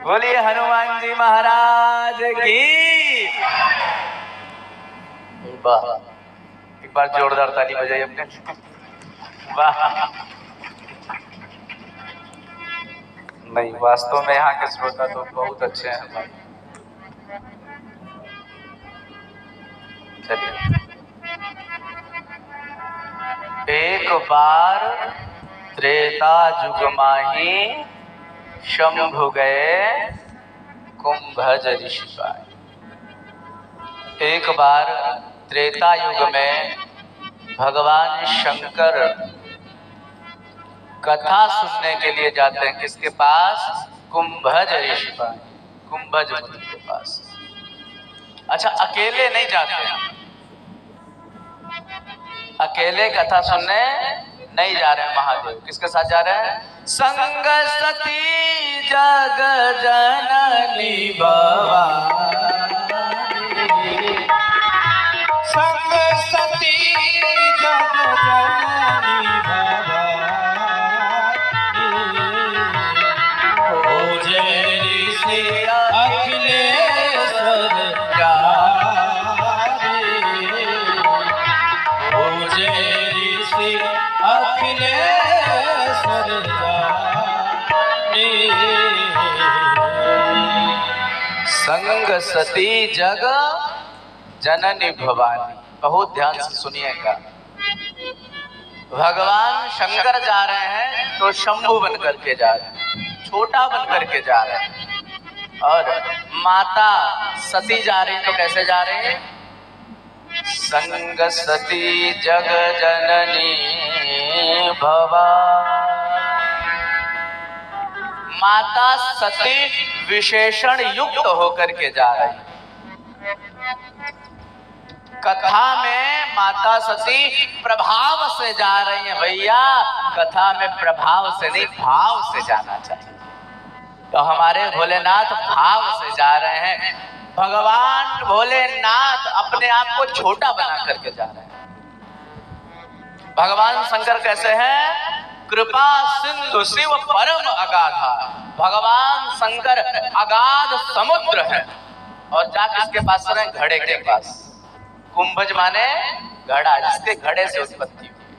बोलिए हनुमान जी महाराज की। वाह, एक बार जोरदार ताली बजाइए अपने। वाह, नहीं वास्तव में यहाँ के श्रोता तो बहुत अच्छे हैं भाई। चलिए, एक बार त्रेता युग माही शंभु गए कुंभज ऋषि पाए। एक बार त्रेता युग में भगवान शंकर कथा सुनने के लिए जाते हैं। किसके पास? कुंभज ऋषि पास, कुंभज मुनि के पास। अच्छा, अकेले नहीं जाते, अकेले कथा सुनने नहीं जा रहे हैं महादेव। किसके साथ जा रहे हैं? संग सती जग जननी भवानी, संग सती जग जननी संग सती जग जननी भवानी। बहुत ध्यान से सुनिएगा। भगवान शंकर जा रहे हैं तो शंभु बन करके जा रहे हैं, छोटा बन करके जा रहे हैं। और माता सती जा रही तो कैसे जा रहे हैं? संग सती जग जननी भवानी। माता सती विशेषण युक्त होकर के जा रही। कथा में माता सती प्रभाव से जा रही है भैया। कथा में प्रभाव से नहीं, भाव से जाना चाहिए। तो हमारे भोलेनाथ भाव से जा रहे हैं। भगवान भोलेनाथ अपने आप को छोटा बना करके जा रहे हैं। भगवान शंकर कैसे हैं? कृपा सिंधु शिव परम अगाधा। भगवान शंकर अगाध समुद्र है। और जा किसके पास रहे? घड़े के पास। कुंभज माने घड़ा, जिसके घड़े से उत्पत्ति हुई।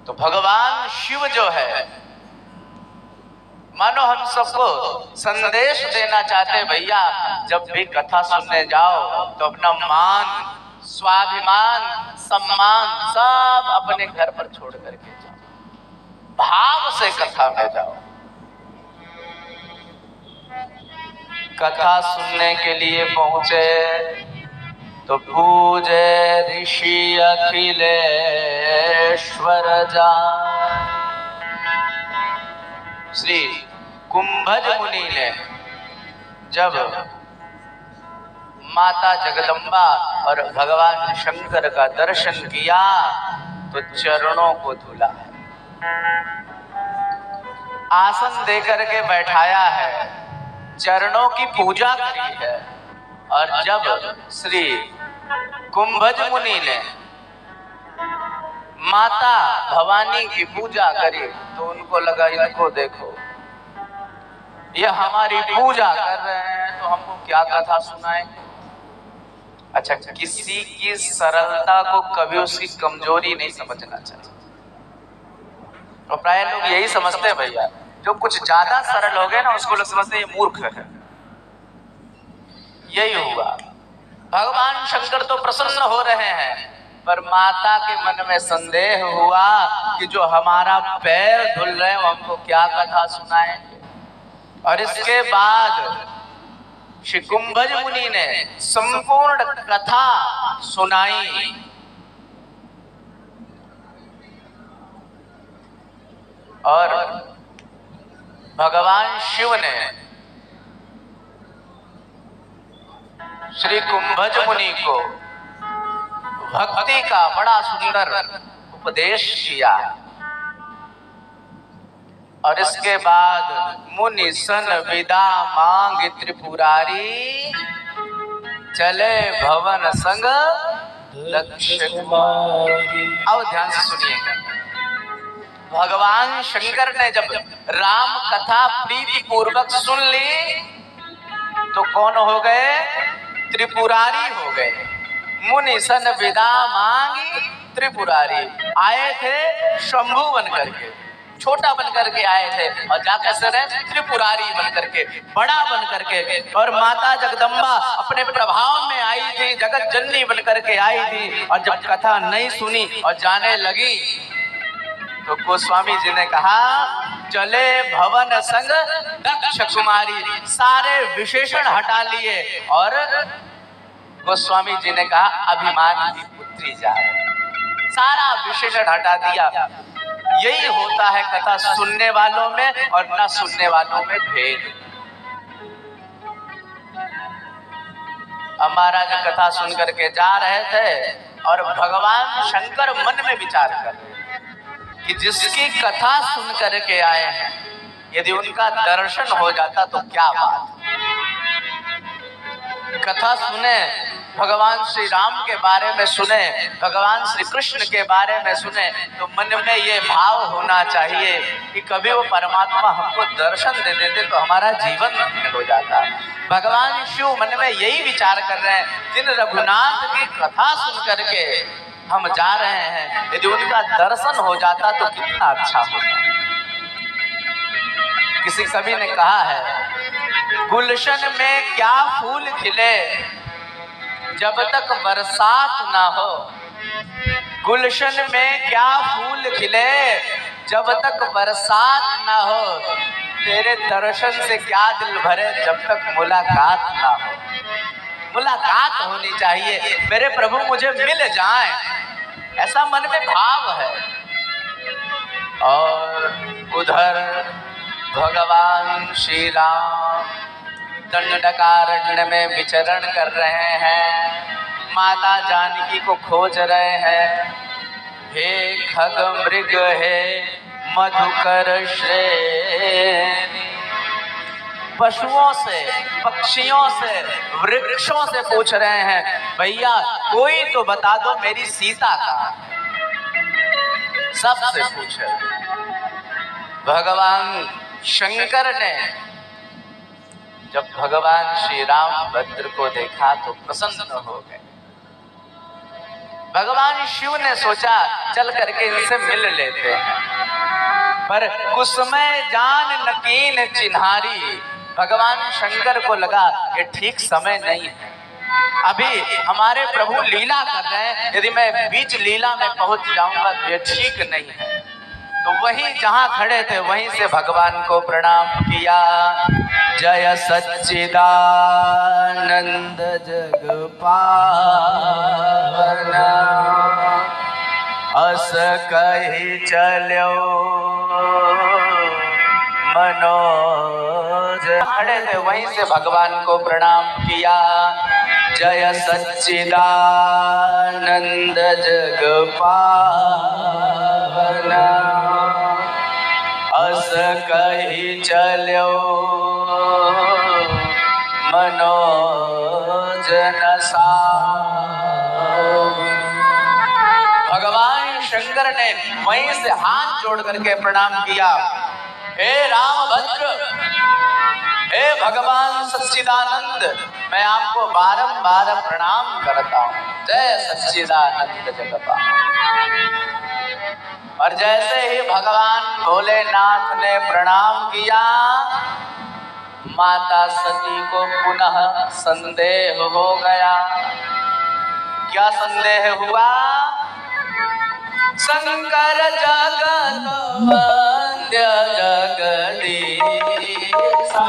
तो भगवान शिव जो है, मानो हम सबको संदेश देना चाहते भैया, जब भी कथा सुनने जाओ तो अपना मान, स्वाभिमान, सम्मान सब अपने घर पर छोड़ करके जाओ, भाव से कथा में जाओ। कथा सुनने के लिए पहुंचे तो पूजे ऋषि अखिलेश्वर जान। श्री कुंभज मुनि ने जब माता जगदम्बा और भगवान शंकर का दर्शन किया तो चरणों को धुला है, आसन देकर के बैठाया है, चरणों की पूजा करी है। और जब श्री कुंभज मुनि ने माता भवानी की पूजा करी तो उनको लगा, इनको देखो, ये हमारी पूजा कर रहे हैं तो हमको क्या कथा सुनाएंगे। अच्छा, किसी की सरलता को कभी उसकी कमजोरी नहीं समझना चाहिए। और प्राय लोग यही समझते हैं भैया, जो कुछ ज्यादा सरल हो गए ना उसको लोग समझते हैं ये मूर्ख है। यही हुआ। भगवान शंकर तो प्रसन्न हो रहे हैं, पर माता के मन में संदेह हुआ कि जो हमारा पैर धुल रहे हैं वो हमको क्या कथा सुनाएंगे। और इसके बाद श्री कुंभज मुनि ने संपूर्ण कथा सुनाई। और भगवान शिव ने श्री कुंभज मुनि को भक्ति का बड़ा सुंदर उपदेश किया। और इसके बाद मुनि सन विदा मांग त्रिपुरारी, चले भवन संग लक्ष्य कुमारी। अब ध्यान से सुनिएगा। भगवान शंकर ने जब राम कथा प्रीति पूर्वक सुन ली तो कौन हो गए? त्रिपुरारी हो गए। मुनि सन विदा मांगी त्रिपुरारी। आए थे शंभु बन करके, छोटा बन करके आए थे, और जाकर सर त्रिपुरारी बन करके, बड़ा बन करके। और माता जगदम्बा अपने प्रभाव में आई थी, जगत जननी बन करके आई थी। और जब कथा नहीं सुनी और जाने लगी तो गोस्वामी जी ने कहा चले भवन संग दक्ष कुमारी। सारे विशेषण हटा लिए और गोस्वामी जी ने कहा अभिमान की पुत्री जा रही। सारा विशेषण हटा दिया। यही होता है कथा सुनने वालों में और न सुनने वालों में भेद। हमारा जो कथा सुन करके जा रहे थे और भगवान शंकर मन में विचार कर रहे कि जिसकी कथा सुन करके आए हैं यदि उनका दर्शन हो जाता तो क्या बात। कथा सुने, भगवान श्री राम के बारे में सुने, भगवान श्री कृष्ण के बारे में सुने तो मन में ये भाव होना चाहिए कि कभी वो परमात्मा हमको दर्शन दे देते तो हमारा जीवन धन्य हो जाता। भगवान शिव मन में यही विचार कर रहे हैं, जिन रघुनाथ की कथा सुन करके हम जा रहे हैं यदि उनका दर्शन हो जाता तो कितना अच्छा होता। किसी कवि ने कहा है गुलशन में क्या फूल खिले जब तक बरसात ना हो। गुलशन में क्या फूल खिले जब तक बरसात ना हो। तेरे दर्शन से क्या दिल भरे जब तक मुलाकात ना हो। मुलाकात होनी चाहिए, मेरे प्रभु मुझे मिल जाएं, ऐसा मन में भाव है। और उधर भगवान श्री राम दंडकारण्य में विचरण कर रहे हैं, माता जानकी को खोज रहे हैं। हे खग मृग हे मधुकर श्रेणी। पशुओं से, पक्षियों से, वृक्षों से पूछ रहे हैं भैया कोई तो बता दो मेरी सीता कहाँ है। सबसे पूछे। भगवान शंकर ने जब भगवान श्री राम भद्र को देखा तो प्रसन्न हो गए। भगवान शिव ने सोचा चल करके इनसे मिल लेते हैं, पर कुसमय जान नकीन चिन्हारी। भगवान शंकर को लगा ये ठीक समय नहीं है, अभी हमारे प्रभु लीला कर रहे हैं, यदि मैं बीच लीला में पहुंच जाऊंगा तो ये ठीक नहीं है। तो वहीं जहां खड़े थे वहीं से भगवान को प्रणाम किया। जय सच्चिदानंद जग पावन अस कही चलो मनोज। खड़े थे वहीं से भगवान को प्रणाम किया। जय सच्चिदानंद जग पावन अस कही चलो मनोज भगवान शंकर ने वहीं से हाथ जोड़ करके प्रणाम किया। हे रामभद्र, हे भगवान सच्चिदानंद, मैं आपको बारंबार प्रणाम करता हूँ। जय सच्चिदानंद जगपाल। और जैसे ही भगवान भोलेनाथ ने प्रणाम किया माता सती को पुनः संदेह हो गया। क्या संदेह हुआ? शंकर जगत वंद्य जगदीशा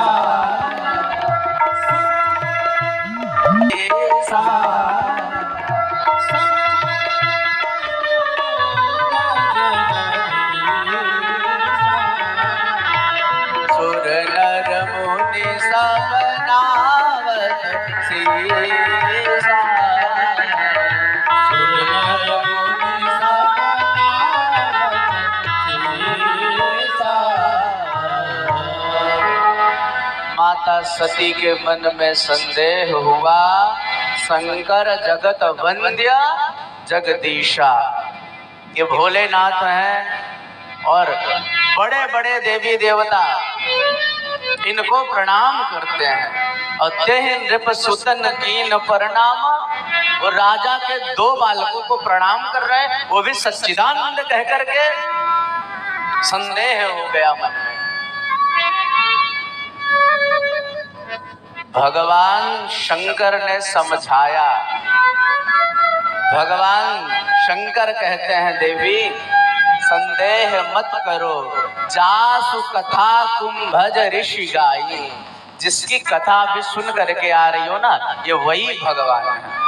सुर नर मुनि सब नावत सीसा। सुर नर मुनि सब नावत सीसा। माता सती के मन में संदेह हुआ। शंकर जगत वंद्य जगदीशा, ये भोलेनाथ हैं, और बड़े बड़े देवी देवता इनको प्रणाम करते हैं। और तेह नृप सुतन कीन प्रणाम, वो राजा के 2 बालकों को प्रणाम कर रहे हैं, वो भी सच्चिदानंद कह करके। संदेह हो गया मन में। भगवान शंकर ने समझाया। भगवान शंकर कहते हैं देवी संदेह मत करो, जासु कथा तुम भज ऋषि गाई। जिसकी कथा भी सुन करके आ रही हो ना, ये वही भगवान है।